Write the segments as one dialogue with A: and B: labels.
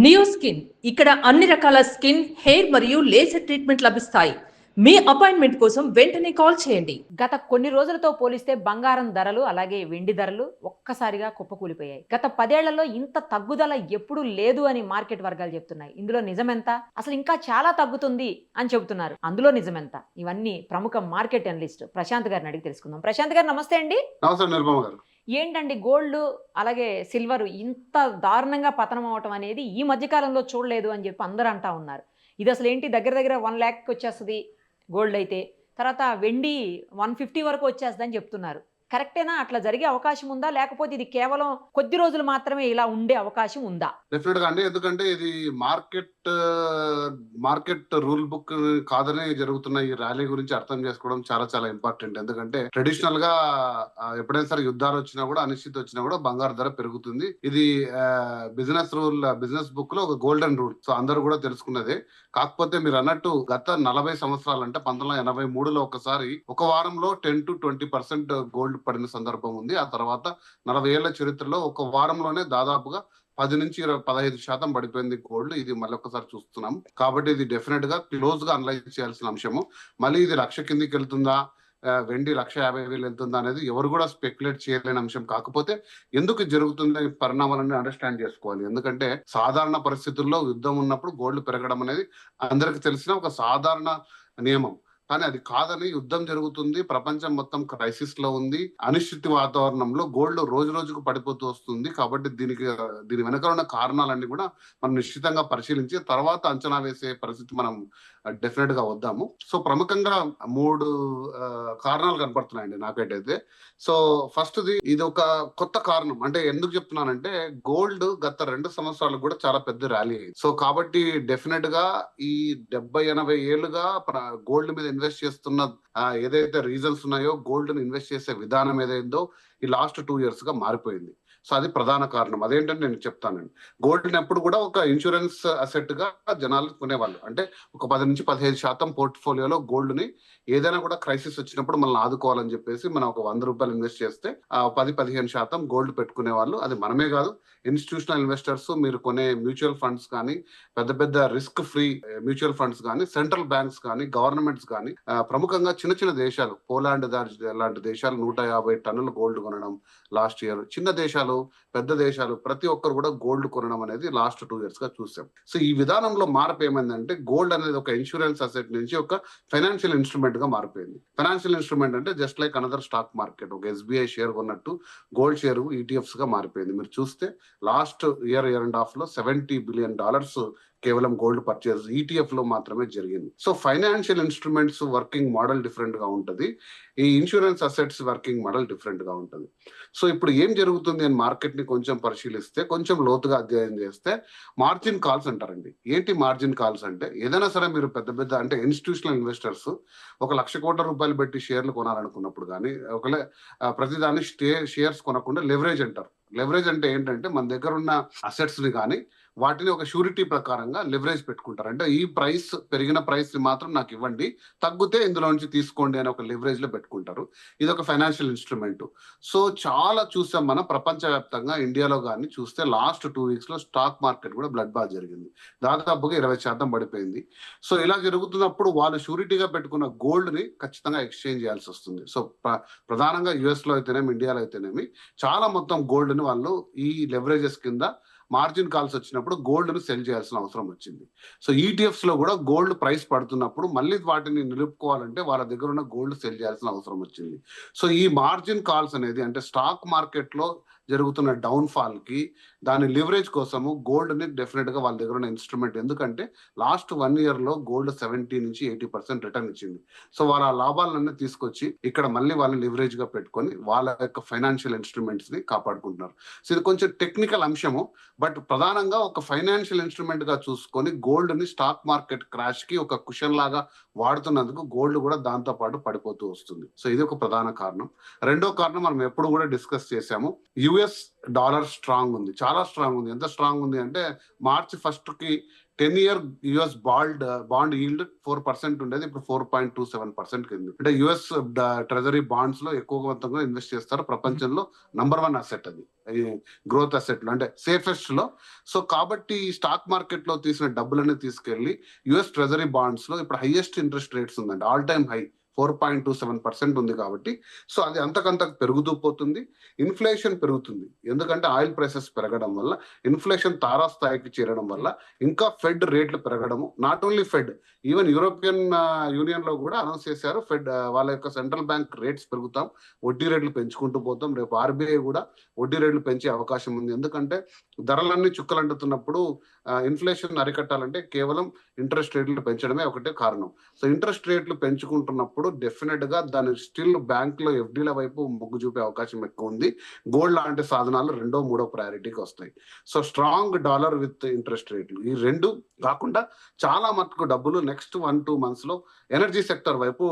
A: Neo skin ఇక్కడ అన్ని రకాల స్కిన్, హెయిర్ మరియు లేజర్ ట్రీట్మెంట్ లభిస్తాయి. మీ అపాయింట్మెంట్ కోసం వెంటనే కాల్ చేయండి.
B: గత కొన్ని రోజులతో పోలిస్తే బంగారం ధరలు అలాగే వెండి ధరలు ఒక్కసారిగా కుప్పకూలిపోయాయి. గత 10 ఏళ్లలో ఇంత తగ్గుదల ఎప్పుడూ లేదు అని మార్కెట్ వర్గాలు చెప్తున్నాయి. ఇందులో నిజమెంత? అసలు ఇంకా చాలా తగ్గుతుంది అని చెబుతున్నారు. అందులో నిజమెంత? ఇవన్నీ ప్రముఖ మార్కెట్ అనలిస్ట్ ప్రశాంత్ గారిని అడిగి తెలుసుకుందాం. ప్రశాంత్ గారు నమస్తే అండి.
C: నమస్తే నిర్మమ గారు.
B: ఏంటండి గోల్డ్ అలాగే సిల్వర్ ఇంత దారుణంగా పతనం అవటం అనేది ఈ మధ్య కాలంలో చూడలేదు అని చెప్పి అందరూ అంటా ఉన్నారు. ఇది అసలు ఏంటి దగ్గర దగ్గర 1 లక్షకి వచ్చేస్తుంది గోల్డ్ అయితే, తర్వాత వెండి 150 వరకు వచ్చేస్తుందని చెప్తున్నారు. కరెక్టేనా? అట్లా జరిగే అవకాశం ఉందా, లేకపోతే ఇది కేవలం కొద్ది రోజులు మాత్రమే ఇలా ఉండే అవకాశం ఉందా?
C: డెఫినెట్ గా అండి, ఎందుకంటే ఇది మార్కెట్ రూల్ బుక్ కాదనే జరుగుతున్న ఈ ర్యాలీ గురించి అర్థం చేసుకోవడం చాలా చాలా ఇంపార్టెంట్. ఎందుకంటే ట్రెడిషనల్ గా ఎప్పుడైనా సరే యుద్ధాలు వచ్చినా కూడా, అనిశ్చితి వచ్చినా కూడా బంగారు ధర పెరుగుతుంది. ఇది బిజినెస్ బుక్ లో ఒక గోల్డెన్ రూల్. సో అందరూ కూడా తెలుసుకున్నదే. కాకపోతే మీరు అన్నట్టు గత 40 సంవత్సరాలు అంటే 1983లో ఒకసారి ఒక వారంలో 10 to 20% గోల్డ్ పడిన సందర్భం ఉంది. ఆ తర్వాత 40 ఏళ్ల చరిత్రలో ఒక వారంలోనే దాదాపుగా 10 నుంచి 15% పడిపోయింది గోల్డ్. ఇది మళ్ళీ ఒకసారి చూస్తున్నాం. కాబట్టి ఇది డెఫినెట్ గా క్లోజ్ గా అనలైజ్ చేయాల్సిన అంశము. మళ్ళీ ఇది 1,00,000 కిందికి వెళ్తుందా, వెండి 1,50,000 వెళ్తుందా అనేది ఎవరు కూడా స్పెక్యులేట్ చేయలేని అంశం. కాకపోతే ఎందుకు జరుగుతుంది పరిణామాలన్నీ అండర్స్టాండ్ చేసుకోవాలి. ఎందుకంటే సాధారణ పరిస్థితుల్లో యుద్ధం ఉన్నప్పుడు గోల్డ్ పెరగడం అనేది అందరికి తెలిసిన ఒక సాధారణ నియమం. కానీ అది కాదని, యుద్ధం జరుగుతుంది, ప్రపంచం మొత్తం క్రైసిస్ లో ఉంది, అనిశ్చితి వాతావరణంలో గోల్డ్ రోజు రోజుకు పడిపోతూ వస్తుంది. కాబట్టి దీని వెనక ఉన్న కారణాలన్నీ కూడా మనం నిశ్చితంగా పరిశీలించి తర్వాత అంచనా వేసే పరిస్థితి మనం డెఫినెట్ గా వద్దాము. సో ప్రముఖంగా 3 కారణాలు కనపడుతున్నాయండి నాకైతే. సో ఫస్ట్ ఇది ఒక కొత్త కారణం. అంటే ఎందుకు చెప్తున్నానంటే, గోల్డ్ గత 2 సంవత్సరాలకు కూడా చాలా పెద్ద ర్యాలీ అయింది. సో కాబట్టి డెఫినెట్ గా ఈ 70-80 ఏళ్లుగా గోల్డ్ మీద ఇన్వెస్ట్ చేస్తున్న ఏదైతే రీజన్స్ ఉన్నాయో, గోల్డ్ ని ఇన్వెస్ట్ చేసే విధానం ఏదైందో ఈ లాస్ట్ 2 years గా మారిపోయింది. సో అది ప్రధాన కారణం. అదేంటంటే నేను చెప్తానండి. గోల్డ్ ఎప్పుడు కూడా ఒక ఇన్సూరెన్స్ అసెట్ గా జనాలు కొనేవాళ్ళు. అంటే ఒక 10 నుంచి 15% పోర్ట్ఫోలియోలో గోల్డ్ ని ఏదైనా కూడా క్రైసిస్ వచ్చినప్పుడు మనల్ని ఆదుకోవాలని చెప్పేసి మనం ఒక 100 రూపాయలు ఇన్వెస్ట్ చేస్తే 10-15% గోల్డ్ పెట్టుకునే వాళ్ళు. అది మనమే కాదు, ఇన్స్టిట్యూషనల్ ఇన్వెస్టర్స్, మీరు కొనే మ్యూచువల్ ఫండ్స్ కానీ, పెద్ద పెద్ద రిస్క్ ఫ్రీ మ్యూచువల్ ఫండ్స్ కానీ, సెంట్రల్ బ్యాంక్స్ కానీ, గవర్నమెంట్స్ కానీ, ప్రముఖంగా చిన్న చిన్న దేశాలు, పోలాండ్ లాంటి దేశాలు 150 టన్నులు గోల్డ్ కొనడం లాస్ట్ ఇయర్. చిన్న దేశాలు, పెద్ద దేశాలు, ప్రతి ఒక్కరు కూడా గోల్డ్ కొనడం అనేది లాస్ట్ 2 years గా చూసాం. సో ఈ విధానంలో మార్పు ఏమైందంటే, గోల్డ్ అనేది ఒక ఇన్సూరెన్స్ అసెట్ నుంచి ఒక ఫైనాన్షియల్ ఇన్స్ట్రుమెంట్ గా మారిపోయింది. ఫైనాన్షియల్ ఇన్స్ట్రుమెంట్ అంటే just like another stock market. ఒక SBI షేర్ కొన్నట్టు గోల్డ్ షేర్ ETFs గా మారిపోయింది. మీరు చూస్తే లాస్ట్ ఇయర్ అండ్ హాఫ్ లో $70 billion కేవలం గోల్డ్ పర్చేస్ ETF లో మాత్రమే జరిగింది. So financial instruments working model different గా ఉంటుంది, ఈ insurance assets working model different గా ఉంటుంది. సో ఇప్పుడు ఏం జరుగుతుంది అని మార్కెట్ ని కొంచెం పరిశీలిస్తే, కొంచెం లోతుగా అధ్యయనం చేస్తే, మార్జిన్ కాల్స్ అంటారండి. ఏంటి మార్జిన్ కాల్స్ అంటే, ఏదైనా సరే మీరు పెద్ద అంటే ఇన్స్టిట్యూషనల్ ఇన్వెస్టర్స్ ఒక 1,00,000 కోట్ల పెట్టి షేర్లు కొనాలనుకున్నప్పుడు కానీ, ఒకవేళ ప్రతిదాన్ని షేర్స్ కొనకుండా లెవరేజ్ అంటారు. లెవరేజ్ అంటే ఏంటంటే, మన దగ్గర ఉన్న అసెట్స్ ని కానీ వాటిని ఒక షూరిటీ ప్రకారంగా లెవరేజ్ పెట్టుకుంటారు. అంటే ఈ పెరిగిన ప్రైస్ ని మాత్రం నాకు ఇవ్వండి, తగ్గితే ఇందులో నుంచి తీసుకోండి అని ఒక లెవరేజ్ లో పెట్టుకుంటారు. ఇది ఒక ఫైనాన్షియల్ ఇన్స్ట్రుమెంట్. సో చాలా చూసాం మనం ప్రపంచవ్యాప్తంగా. ఇండియాలో కానీ చూస్తే లాస్ట్ 2 weeks లో స్టాక్ మార్కెట్ కూడా బ్లడ్ బాత్ జరిగింది. దాదాపుగా 20% పడిపోయింది. సో ఇలా జరుగుతున్నప్పుడు వాళ్ళు షూరిటీగా పెట్టుకున్న గోల్డ్ ని ఖచ్చితంగా ఎక్స్చేంజ్ చేయాల్సి వస్తుంది. సో ప్రధానంగా US లో అయితేనేమి, ఇండియాలో అయితేనేమి చాలా మొత్తం గోల్డ్ ని వాళ్ళు ఈ లెవరేజెస్ కింద మార్జిన్ కాల్స్ వచ్చినప్పుడు గోల్డ్ ను సెల్ చేయాల్సిన అవసరం వచ్చింది. సో ETFs లో కూడా గోల్డ్ ప్రైస్ పడుతున్నప్పుడు మళ్ళీ వాటిని నిలుపుకోవాలంటే వాళ్ళ దగ్గర ఉన్న గోల్డ్ సెల్ చేయాల్సిన అవసరం వచ్చింది. సో ఈ మార్జిన్ కాల్స్ అనేది అంటే స్టాక్ మార్కెట్ లో జరుగుతున్న డౌన్ ఫాల్ కి, దాని లివరేజ్ కోసము గోల్డ్ ని డెఫినెట్ గా వాళ్ళ దగ్గర ఉన్న ఇన్స్ట్రుమెంట్. ఎందుకంటే లాస్ట్ 1 year లో గోల్డ్ 70 నుంచి 80% రిటర్న్ ఇచ్చింది. సో వాళ్ళ లాభాలన్నీ తీసుకొచ్చి ఇక్కడ మళ్ళీ వాళ్ళని లివరేజ్ గా పెట్టుకొని వాళ్ళ యొక్క ఫైనాన్షియల్ ఇన్స్ట్రుమెంట్స్ ని కాపాడుకుంటున్నారు. సో ఇది కొంచెం టెక్నికల్ అంశము. బట్ ప్రధానంగా ఒక ఫైనాన్షియల్ ఇన్స్ట్రుమెంట్ గా చూసుకొని గోల్డ్ ని స్టాక్ మార్కెట్ క్రాష్ కి ఒక కుషన్ లాగా వాడుతున్నందుకు గోల్డ్ కూడా దాంతో పాటు పడిపోతూ వస్తుంది. సో ఇది ఒక ప్రధాన కారణం. రెండో కారణం మనం ఎప్పుడు కూడా డిస్కస్ చేశాము, యుఎస్ డాలర్ స్ట్రాంగ్ ఉంది, చాలా స్ట్రాంగ్ ఉంది. ఎంత స్ట్రాంగ్ ఉంది అంటే మార్చి 1 కి 10-year యుఎస్ బాండ్ ఈల్డ్ 4% ఉండేది, ఇప్పుడు 4.27% కింది. అంటే యుఎస్ ట్రెజరీ బాండ్స్ లో ఎక్కువ మొత్తంగా ఇన్వెస్ట్ చేస్తారు. ప్రపంచంలో నంబర్ 1 అసెట్ అది, గ్రోత్ అసెట్ లో అంటే సేఫెస్ట్ లో. సో కాబట్టి స్టాక్ మార్కెట్ లో తీసిన డబ్బులన్నీ తీసుకెళ్లి యుఎస్ ట్రెజరీ బాండ్స్ లో ఇప్పుడు హైయెస్ట్ ఇంట్రెస్ట్ రేట్స్ ఉందండి, ఆల్ టైమ్ హై 4.27% ఉంది. కాబట్టి సో అది అంతకంతకు పెరుగుతూ పోతుంది. ఇన్ఫ్లేషన్ పెరుగుతుంది, ఎందుకంటే ఆయిల్ ప్రైసెస్ పెరగడం వల్ల, ఇన్ఫ్లేషన్ తారాస్థాయికి చేరడం వల్ల ఇంకా ఫెడ్ రేట్లు పెరగడము. Not only Fed, even European Union లో కూడా అనౌన్స్ చేశారు, ఫెడ్ వాళ్ళ యొక్క సెంట్రల్ బ్యాంక్ రేట్స్ పెరుగుతాం, వడ్డీ రేట్లు పెంచుకుంటూ పోతాం. రేపు ఆర్బీఐ కూడా వడ్డీ రేట్లు పెంచే అవకాశం ఉంది. ఎందుకంటే ధరలన్నీ చుక్కలంటుతున్నప్పుడు ఇన్ఫ్లేషన్ అరికట్టాలంటే కేవలం ఇంట్రెస్ట్ రేట్లు పెంచడమే ఒకటే కారణం. సో ఇంట్రెస్ట్ రేట్లు పెంచుకుంటున్నప్పుడు డెఫినెట్ గా దాని స్టిల్ బ్యాంక్ లో ఎఫ్డీల వైపు మొగ్గు చూపే అవకాశం ఎక్కువ ఉంది. గోల్డ్ లాంటి సాధనాలు 2వ 3వ ప్రయారిటీకి వస్తాయి. So strong dollar with interest రేట్లు, ఈ రెండు కాకుండా చాలా మటుకు డబ్బులు నెక్స్ట్ 1-2 months లో ఎనర్జీ సెక్టర్ వైపు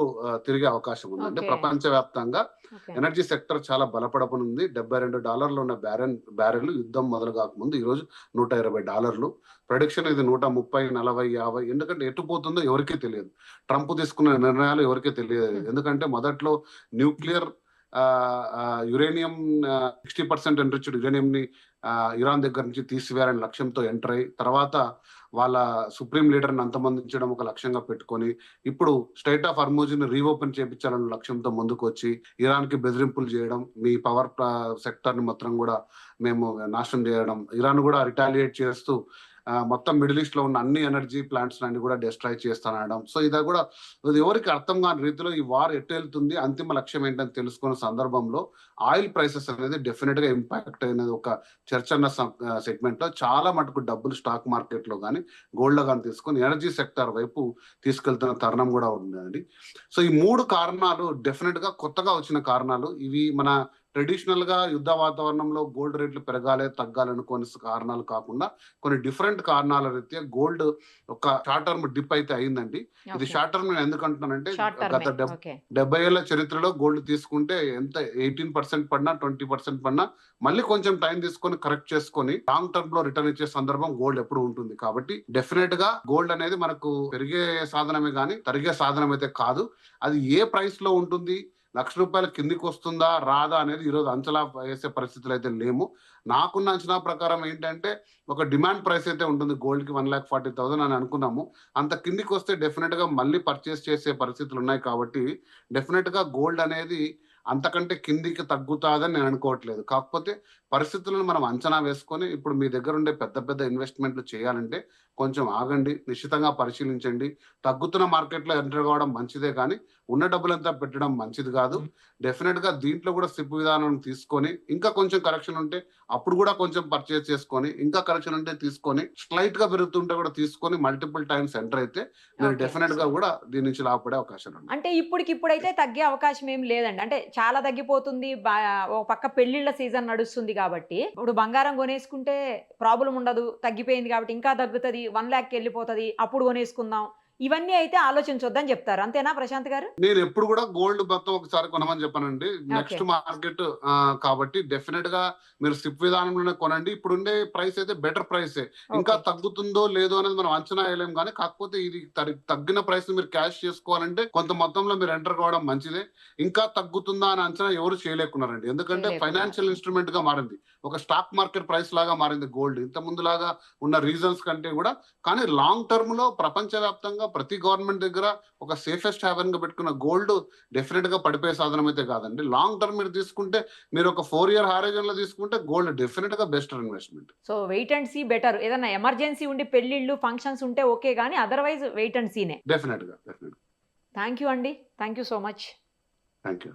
C: తిరిగే అవకాశం ఉంది. అంటే ప్రపంచవ్యాప్తంగా ఎనర్జీ సెక్టర్ చాలా బలపడనుంది. $72 ఉన్న బ్యారెల్ యుద్ధం మొదలు కాకముందు ఈ రోజు $120. ప్రొడిక్షన్ ఇది 130, 40, 50. ఎందుకంటే ఎటు పోతుందో ఎవరికీ తెలియదు. ట్రంప్ తీసుకున్న నిర్ణయాలు ఎవరికీ తెలియదు. ఎందుకంటే మొదట్లో న్యూక్లియర్ యురేనియం 60% ఎన్రిచ్డ్ యురేనియం ని ఇరాన్ దగ్గర నుంచి తీసివేయాలని లక్ష్యంతో ఎంటర్ అయ్యి, తర్వాత వాళ్ళ సుప్రీం లీడర్ని అంతమందించడం ఒక లక్ష్యంగా పెట్టుకొని, ఇప్పుడు స్ట్రైట్ ఆఫ్ హార్మోజ్ ని రీఓపెన్ చేయించాలన్న లక్ష్యంతో ముందుకు వచ్చి ఇరాన్ కి బెదిరింపులు చేయడం, మీ పవర్ సెక్టర్ ని మొత్తం కూడా మేము నాశనం చేయడం, ఇరాన్ కూడా రిటాలియేట్ చేస్తూ మొత్తం మిడిల్ ఈస్ట్ లో ఉన్న అన్ని ఎనర్జీ ప్లాంట్స్ అన్ని కూడా డిస్ట్రాయ్ చేస్తానడం. సో ఇది కూడా ఎవరికి అర్థం కాని రీతిలో ఈ వార్ ఎటు వెళ్తుంది, అంతిమ లక్ష్యం ఏంటని తెలుసుకున్న సందర్భంలో ఆయిల్ ప్రైసెస్ అనేది డెఫినెట్ గా ఇంపాక్ట్ అయినది ఒక చర్చ అన్న సెగ్మెంట్ లో చాలా మటుకు డబ్బులు స్టాక్ మార్కెట్ లో కానీ గోల్డ్ లో కానీ తీసుకొని ఎనర్జీ సెక్టర్ వైపు తీసుకెళ్తున్న తరుణం కూడా ఉందండి. సో ఈ 3 కారణాలు డెఫినెట్ గా కొత్తగా వచ్చిన కారణాలు. ఇవి మన ట్రెడిషనల్ గా యుద్ధ వాతావరణంలో గోల్డ్ రేట్లు పెరగాలి తగ్గాలని కొన్ని కారణాలు కాకుండా కొన్ని డిఫరెంట్ కారణాల రీత్యా గోల్డ్ ఒక షార్ట్ టర్మ్ డిప్ అయితే అయిందండి. ఇది షార్ట్ టర్మ్ నేను ఎందుకు అంటున్నానంటే గత 70 ఏళ్ల చరిత్రలో గోల్డ్ తీసుకుంటే ఎంత 18% పడినా 20% పడినా మళ్ళీ కొంచెం టైం తీసుకొని కరెక్ట్ చేసుకొని లాంగ్ టర్మ్ లో రిటర్న్ ఇచ్చే సందర్భం గోల్డ్ ఎప్పుడు ఉంటుంది. కాబట్టి డెఫినెట్ గా గోల్డ్ అనేది మనకు పెరిగే సాధనమే కానీ తరిగే సాధనం అయితే కాదు. అది ఏ ప్రైస్ లో ఉంటుంది, ₹1,00,000 కిందికి వస్తుందా రాదా అనేది ఈరోజు అంచనా వేసే పరిస్థితులు అయితే లేము. నాకున్న అంచనా ప్రకారం ఏంటంటే ఒక డిమాండ్ ప్రైస్ అయితే ఉంటుంది గోల్డ్ కి 1,40,000 అని అనుకున్నాము. అంత కిందికి వస్తే డెఫినెట్ గా మళ్ళీ పర్చేస్ చేసే పరిస్థితులు ఉన్నాయి. కాబట్టి డెఫినెట్ గా గోల్డ్ అనేది అంతకంటే కిందికి తగ్గుతాదని నేను అనుకోవట్లేదు. కాకపోతే పరిస్థితులను మనం అంచనా వేసుకొని ఇప్పుడు మీ దగ్గర ఉండే పెద్ద పెద్ద ఇన్వెస్ట్మెంట్లు చేయాలంటే కొంచెం ఆగండి, నిశ్చితంగా పరిశీలించండి. తగ్గుతున్న మార్కెట్లో ఎంటర్ కావడం మంచిదే కానీ ఉన్న డబ్బులంతా పెట్టడం మంచిది కాదు. డెఫినెట్ గా దీంట్లో కూడా సిప్ విధానం తీసుకొని ఇంకా కొంచెం కరెక్షన్ ఉంటే అప్పుడు కూడా కొంచెం పర్చేస్ చేసుకొని, ఇంకా కరెక్షన్ ఉంటే తీసుకొని, స్లైట్ గా పెరుగుతుంటే కూడా తీసుకొని మల్టిపుల్ టైమ్స్ ఎంటర్ అయితే మీరు డెఫినెట్ గా కూడా దీని నుంచి లాభపడే అవకాశం ఉంది.
B: అంటే ఇప్పుడైతే తగ్గే అవకాశం ఏం లేదండి. అంటే చాలా తగ్గిపోతుంది. ఒక పక్క పెళ్లిళ్ళ సీజన్ నడుస్తుంది కాబట్టి ఇప్పుడు బంగారం కొనేసుకుంటే ప్రాబ్లం ఉండదు, తగ్గిపోయింది కాబట్టి ఇంకా తగ్గుతుంది, 1 lakh వెళ్ళిపోతుంది, అప్పుడు కొనేసుకుందాం. ఇవన్నీ అయితే ఆలోచించొద్దని చెప్తారు. అంతేనా ప్రశాంత్ గారు?
C: నేను ఎప్పుడు కూడా గోల్డ్ మొత్తం ఒకసారి కొనమని చెప్పానండి. నెక్స్ట్ మార్కెట్ కాబట్టి డెఫినెట్ గా మీరు సిప్ విధానంలోనే కొనండి. ఇప్పుడు ఉండే ప్రైస్ అయితే బెటర్ ప్రైసే. ఇంకా తగ్గుతుందో లేదో అనేది మనం అంచనా వేయలేం. కానీ కాకపోతే ఇది తగ్గిన ప్రైస్ మీరు క్యాష్ చేసుకోవాలంటే కొంత మొత్తంలో మీరు ఎంటర్ కావడం మంచిదే. ఇంకా తగ్గుతుందా అని అంచనా ఎవరు చేయలేకున్నారండి. ఎందుకంటే ఫైనాన్షియల్ ఇన్స్ట్రుమెంట్ గా మారింది, ఒక స్టాక్ మార్కెట్ ప్రైస్ లాగా మారింది గోల్డ్ ఇంత ముందు లాగా ఉన్న రీజన్స్ కంటే కూడా. కానీ లాంగ్ టర్మ్ లో ప్రపంచవ్యాప్తంగా ప్రతి గవర్నమెంట్ దగ్గర ఒక సేఫెస్ట్ హ్యావెన్ గా పెట్టుకున్న గోల్డ్ డెఫినెట్ గా పడిపోయే సాధనం అయితే కాదండి. లాంగ్ టర్మ్ మీరు తీసుకుంటే, మీరు ఒక 4-year హారైజన్ లో తీసుకుంటే గోల్డ్ డెఫినెట్ గా best investment.
B: So wait and see better. ఏదైనా ఎమర్జెన్సీ ఉండి పెళ్లిళ్ళు ఫంక్షన్స్ ఉంటే ఓకే, కానీ అదర్వైజ్ వెయిట్ అండ్ సీనే.
C: డెఫినెట్ గా.
B: థ్యాంక్ యూ అండి, thank you so much.
C: Thank you.